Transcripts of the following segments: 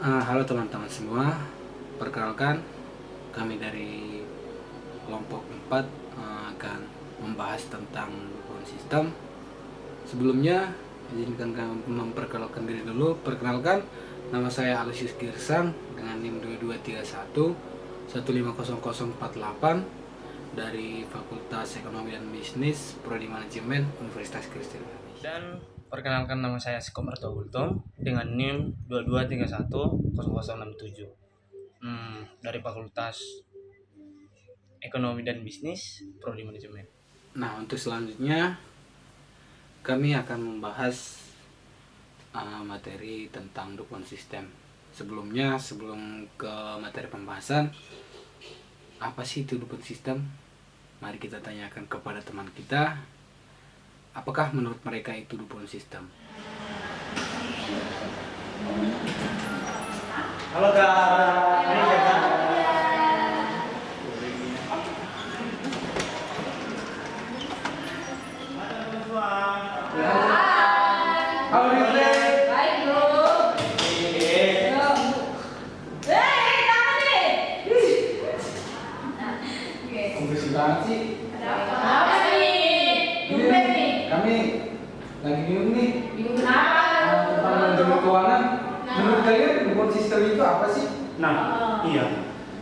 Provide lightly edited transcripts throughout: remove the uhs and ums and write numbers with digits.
Halo teman-teman semua, perkenalkan kami dari kelompok 4 akan membahas tentang dukungan sistem. Sebelumnya izinkan kami memperkenalkan diri dulu. Perkenalkan, nama saya Alexis Girsang dengan NIM 2231 1500048 dari Fakultas Ekonomi dan Bisnis Prodi Manajemen Universitas Kristen Indonesia. Dan perkenalkan, nama saya Sikomarto Gultom dengan NIM 22310067 dari Fakultas Ekonomi dan Bisnis Prodi Manajemen. Nah, untuk selanjutnya kami akan membahas materi tentang dukungan sistem. Sebelum ke materi pembahasan, apa sih itu dukungan sistem? Mari kita tanyakan kepada teman kita, apakah menurut mereka itu dukungan sistem? Halo Kak, ini Kak. Halo Rizle. Baik bro. Konfusi banget sih. Apa nih? Tumben nih. Kami lagi bingung nih Bingung kenapa? tentang manajemen keuangan. Menurut kalian dukungan sistem itu apa sih? Iya.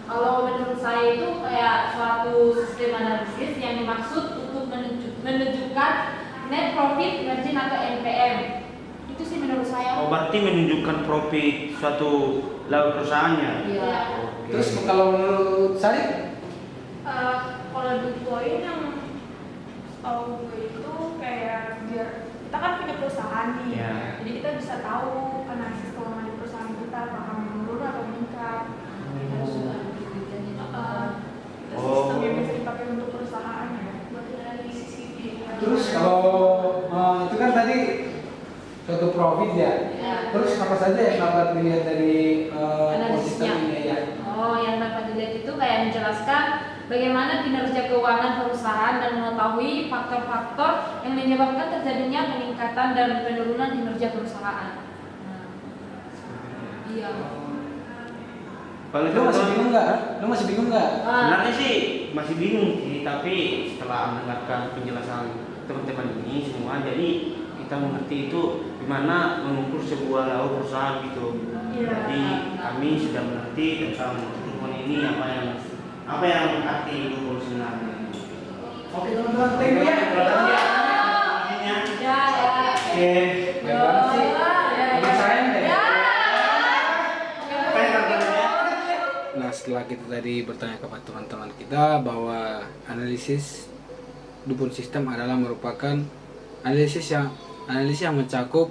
Kalau menurut saya itu kayak suatu sistem analisis yang dimaksud untuk menunjukkan net profit margin atau NPM. Itu sih menurut saya. Oh, berarti menunjukkan profit suatu laba perusahaannya. Iya. Terus kalau menurut saya, Kalau Bitcoin yang tahu gue itu kayak biar kita kan punya perusahaan nih, Ya. jadi kita bisa tahu analisis keuangan di perusahaan kita apakah menurun atau meningkat. Itu sistem yang bisa dipakai untuk perusahaan ya, buat analisis gitu. terus kalau itu kan tadi suatu profit ya. Ya. Terus apa saja yang dapat dilihat dari Analisisnya. sistem ini ya? Oh, yang dapat dilihat itu kayak menjelaskan bagaimana kinerja keuangan perusahaan dan mengetahui faktor-faktor yang menyebabkan terjadinya peningkatan dan penurunan kinerja perusahaan. Nah, iya. Kalau Lu masih bingung nggak? sebenarnya sih masih bingung sih, tapi setelah mendengarkan penjelasan teman-teman ini semua, jadi kita mengerti itu gimana mengukur sebuah laba perusahaan gitu. Iya. Jadi kami sudah mengerti tentang dukungan ini apa yang arti dukungan sebenarnya. Oke teman-teman, thank you ya. Artinya. Ya, ya. Oke. Baik banget sih. Ya, Lebih ya. sayang deh. Ya. Nah, setelah kita tadi bertanya kepada teman-teman kita bahwa analisis dukungan sistem adalah merupakan analisis yang mencakup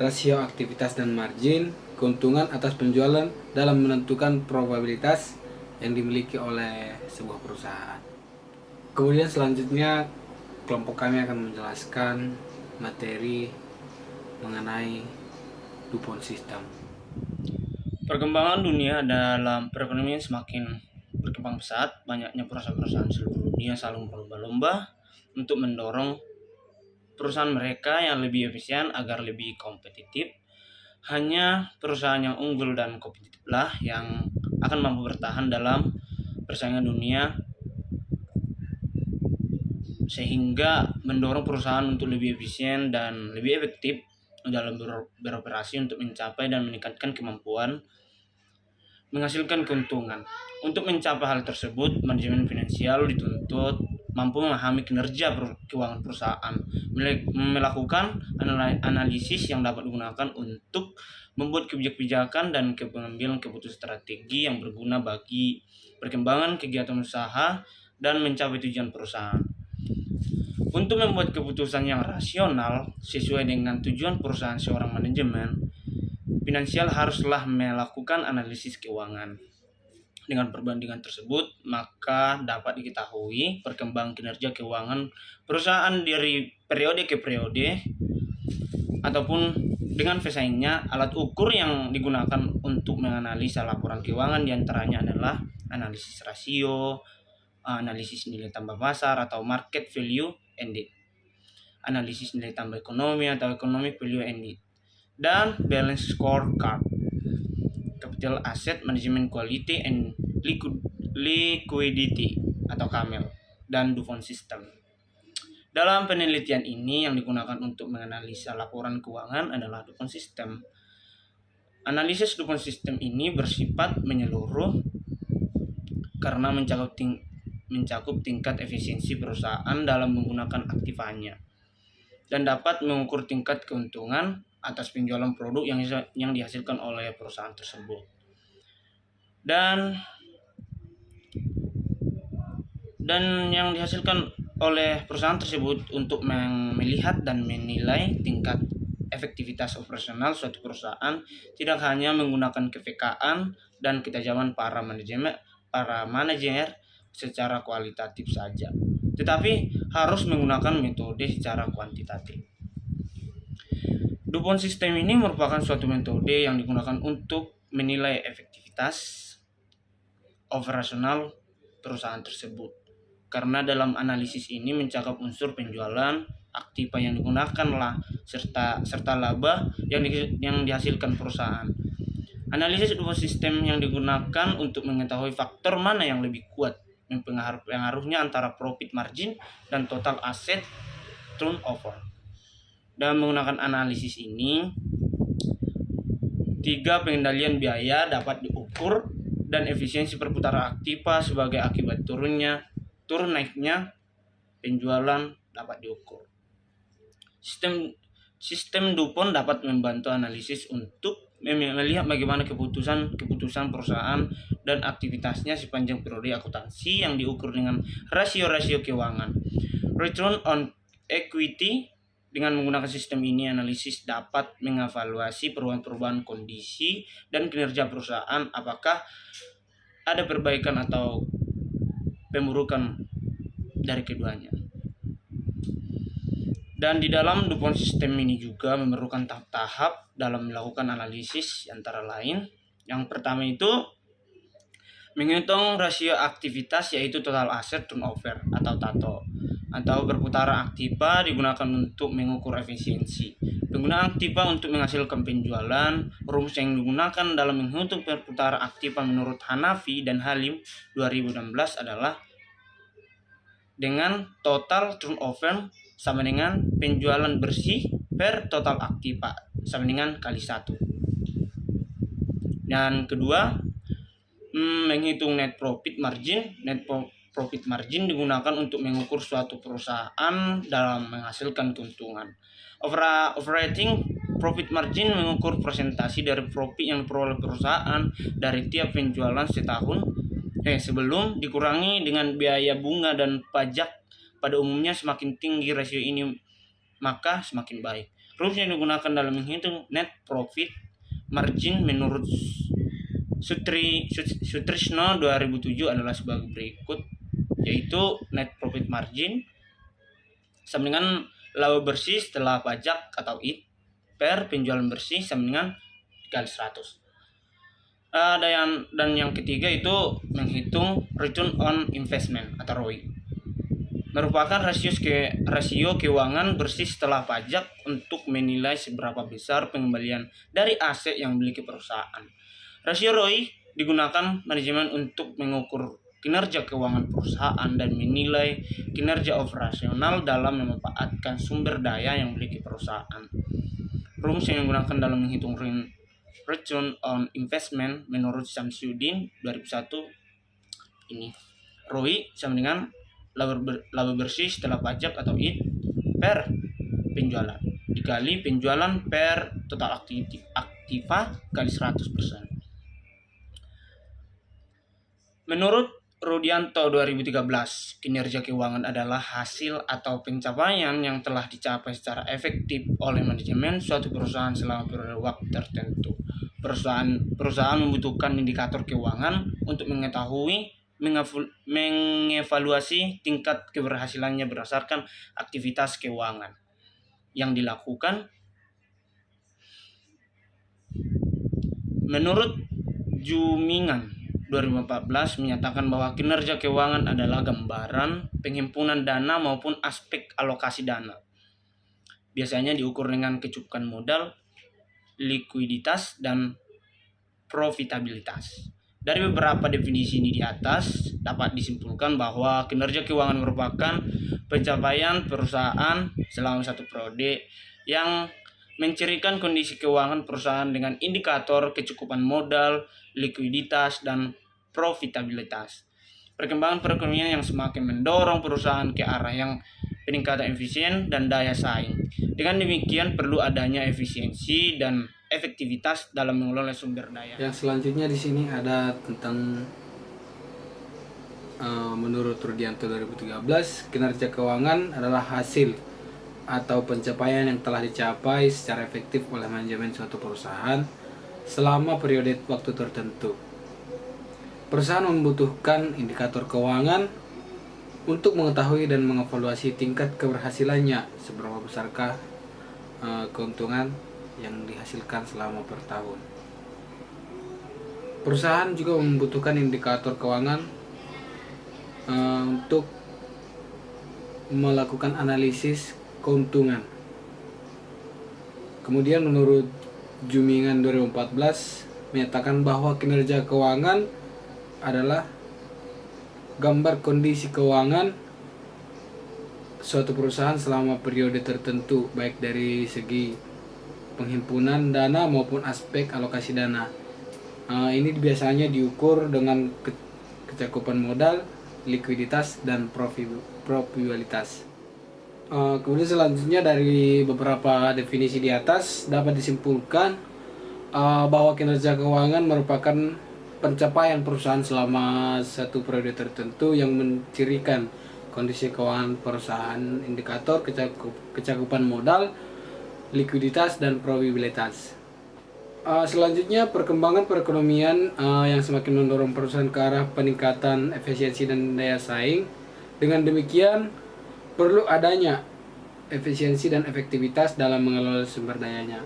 rasio aktivitas dan margin keuntungan atas penjualan dalam menentukan probabilitas yang dimiliki oleh sebuah perusahaan. Kemudian selanjutnya kelompok kami akan menjelaskan materi mengenai dukungan sistem. Perkembangan dunia dalam perekonomian semakin berkembang pesat. Banyaknya perusahaan-perusahaan seluruh dunia saling berlomba-lomba untuk mendorong perusahaan mereka yang lebih efisien agar lebih kompetitif. Hanya perusahaan yang unggul dan kompetitiflah yang akan mampu bertahan dalam persaingan dunia, sehingga mendorong perusahaan untuk lebih efisien dan lebih efektif dalam beroperasi untuk mencapai dan meningkatkan kemampuan menghasilkan keuntungan. Untuk mencapai hal tersebut, manajemen finansial dituntut mampu memahami kinerja keuangan perusahaan, melakukan analisis yang dapat digunakan untuk membuat kebijakan dan pengambilan keputusan strategi yang berguna bagi perkembangan kegiatan usaha dan mencapai tujuan perusahaan. Untuk membuat keputusan yang rasional sesuai dengan tujuan perusahaan, seorang manajemen finansial haruslah melakukan analisis keuangan. Dengan perbandingan tersebut, maka dapat diketahui perkembangan kinerja keuangan perusahaan dari periode ke periode ataupun dengan pesaingnya. Alat ukur yang digunakan untuk menganalisa laporan keuangan diantaranya adalah analisis rasio, analisis nilai tambah pasar atau market value ended, analisis nilai tambah ekonomi atau economic value ended, dan balance scorecard. Capital Asset Management Quality and Liquidity atau CAMEL dan DuPont System. Dalam penelitian ini yang digunakan untuk menganalisa laporan keuangan adalah DuPont System. Analisis DuPont System ini bersifat menyeluruh karena mencakup tingkat efisiensi perusahaan dalam menggunakan aktivanya dan dapat mengukur tingkat keuntungan atas penjualan produk yang dihasilkan oleh perusahaan tersebut. Dan yang dihasilkan oleh perusahaan tersebut untuk melihat dan menilai tingkat efektivitas operasional suatu perusahaan tidak hanya menggunakan kepekaan dan ketajaman para manajer secara kualitatif saja, tetapi harus menggunakan metode secara kuantitatif. DuPont System ini merupakan suatu metode yang digunakan untuk menilai efektivitas operasional perusahaan tersebut. Karena dalam analisis ini mencakup unsur penjualan, aktiva yang digunakan serta laba yang dihasilkan perusahaan. Analisis DuPont System yang digunakan untuk mengetahui faktor mana yang lebih kuat pengaruhnya antara profit margin dan total asset turnover. Dalam menggunakan analisis ini, 3 pengendalian biaya dapat diukur dan efisiensi perputaran aktiva sebagai akibat turun naiknya penjualan dapat diukur. Sistem DuPont dapat membantu analisis untuk melihat bagaimana keputusan perusahaan dan aktivitasnya sepanjang periode akuntansi yang diukur dengan rasio-rasio keuangan. Return on equity. Dengan menggunakan sistem ini, analisis dapat mengevaluasi perubahan-perubahan kondisi dan kinerja perusahaan, apakah ada perbaikan atau pemburukan dari keduanya. Dan di dalam DuPont System ini juga memerlukan tahap-tahap dalam melakukan analisis, antara lain yang pertama itu menghitung rasio aktivitas, yaitu total asset turnover atau TATO, atau perputaran aktiva digunakan untuk mengukur efisiensi. Penggunaan aktiva untuk menghasilkan penjualan. Rumus yang digunakan dalam menghitung perputaran aktiva menurut Hanafi dan Halim 2016 adalah dengan total turnover sama dengan penjualan bersih per total aktiva sama dengan kali 1. Dan kedua, menghitung net profit margin. Net profit margin digunakan untuk mengukur suatu perusahaan dalam menghasilkan keuntungan. Operating profit margin mengukur persentase dari profit yang diperoleh perusahaan dari tiap penjualan setahun sebelum dikurangi dengan biaya bunga dan pajak. Pada umumnya semakin tinggi rasio ini maka semakin baik. Rumus yang digunakan dalam menghitung net profit margin menurut Sutrisno 2007 adalah sebagai berikut, yaitu net profit margin sama dengan laba bersih setelah pajak atau IT per penjualan bersih sama dengan kali 100. Dan yang ketiga itu menghitung return on investment atau ROI, merupakan rasio keuangan bersih setelah pajak untuk menilai seberapa besar pengembalian dari aset yang dimiliki perusahaan. Rasio ROI digunakan manajemen untuk mengukur kinerja keuangan perusahaan dan menilai kinerja operasional dalam memanfaatkan sumber daya yang dimiliki perusahaan. Rumus yang digunakan dalam menghitung return on investment menurut Samsudin 2001 ini, ROI sama dengan laba bersih setelah pajak atau IT per penjualan dikali penjualan per total aktiva kali 100%. Menurut Rudianto 2013, kinerja keuangan adalah hasil atau pencapaian yang telah dicapai secara efektif oleh manajemen suatu perusahaan selama periode waktu tertentu. Perusahaan membutuhkan indikator keuangan untuk mengevaluasi tingkat keberhasilannya berdasarkan aktivitas keuangan yang dilakukan. Menurut Jumingan 2014 menyatakan bahwa kinerja keuangan adalah gambaran penghimpunan dana maupun aspek alokasi dana. Biasanya diukur dengan kecukupan modal, likuiditas, dan profitabilitas. Dari beberapa definisi ini di atas, dapat disimpulkan bahwa kinerja keuangan merupakan pencapaian perusahaan selama satu periode yang mencirikan kondisi keuangan perusahaan dengan indikator kecukupan modal, likuiditas, dan profitabilitas. Perkembangan perekonomian yang semakin mendorong perusahaan ke arah yang peningkatan efisien dan daya saing. Dengan demikian perlu adanya efisiensi dan efektivitas dalam mengelola sumber daya. Yang selanjutnya di sini ada tentang menurut Rudianto 2013, kinerja keuangan adalah hasil atau pencapaian yang telah dicapai secara efektif oleh manajemen suatu perusahaan selama periode waktu tertentu. Perusahaan membutuhkan indikator keuangan untuk mengetahui dan mengevaluasi tingkat keberhasilannya, seberapa besarkah keuntungan yang dihasilkan selama per tahun. Perusahaan juga membutuhkan indikator keuangan untuk melakukan analisis keuntungan. Kemudian menurut Jumingan 2014 menyatakan bahwa kinerja keuangan adalah gambar kondisi keuangan suatu perusahaan selama periode tertentu, baik dari segi penghimpunan dana maupun aspek alokasi dana. Ini biasanya diukur dengan kecakupan modal, likuiditas, dan profitabilitas. Kemudian selanjutnya dari beberapa definisi di atas dapat disimpulkan bahwa kinerja keuangan merupakan pencapaian perusahaan selama satu periode tertentu yang mencirikan kondisi keuangan perusahaan, indikator kecakupan modal, likuiditas, dan probabilitas. Selanjutnya perkembangan perekonomian yang semakin mendorong perusahaan ke arah peningkatan efisiensi dan daya saing. Dengan demikian perlu adanya efisiensi dan efektivitas dalam mengelola sumber dayanya.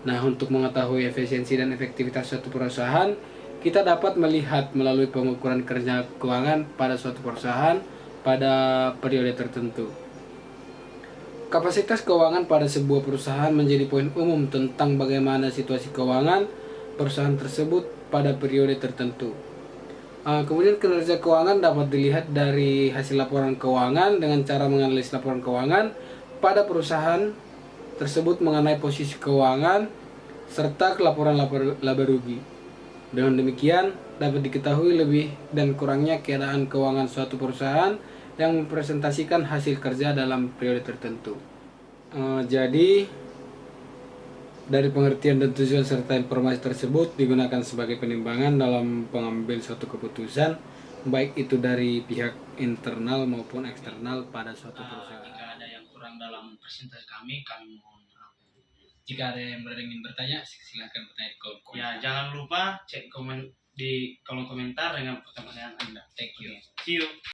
Nah, untuk mengetahui efisiensi dan efektivitas suatu perusahaan, kita dapat melihat melalui pengukuran kerja keuangan pada suatu perusahaan pada periode tertentu. Kapasitas keuangan pada sebuah perusahaan menjadi poin umum tentang bagaimana situasi keuangan perusahaan tersebut pada periode tertentu. Kemudian kinerja keuangan dapat dilihat dari hasil laporan keuangan dengan cara menganalisis laporan keuangan pada perusahaan tersebut mengenai posisi keuangan serta laporan laba rugi. Dengan demikian dapat diketahui lebih dan kurangnya keadaan keuangan suatu perusahaan yang mempresentasikan hasil kerja dalam periode tertentu. Jadi dari pengertian dan tujuan serta informasi tersebut digunakan sebagai penimbangan dalam pengambil suatu keputusan, baik itu dari pihak internal maupun eksternal pada suatu perusahaan. Jika ada yang kurang dalam presentasi kami mohon maaf. Jika ada yang ingin bertanya, silakan bertanya di kolom komentar. Ya, jangan lupa cek di kolom komentar dengan pertanyaan Anda. Thank you. See you.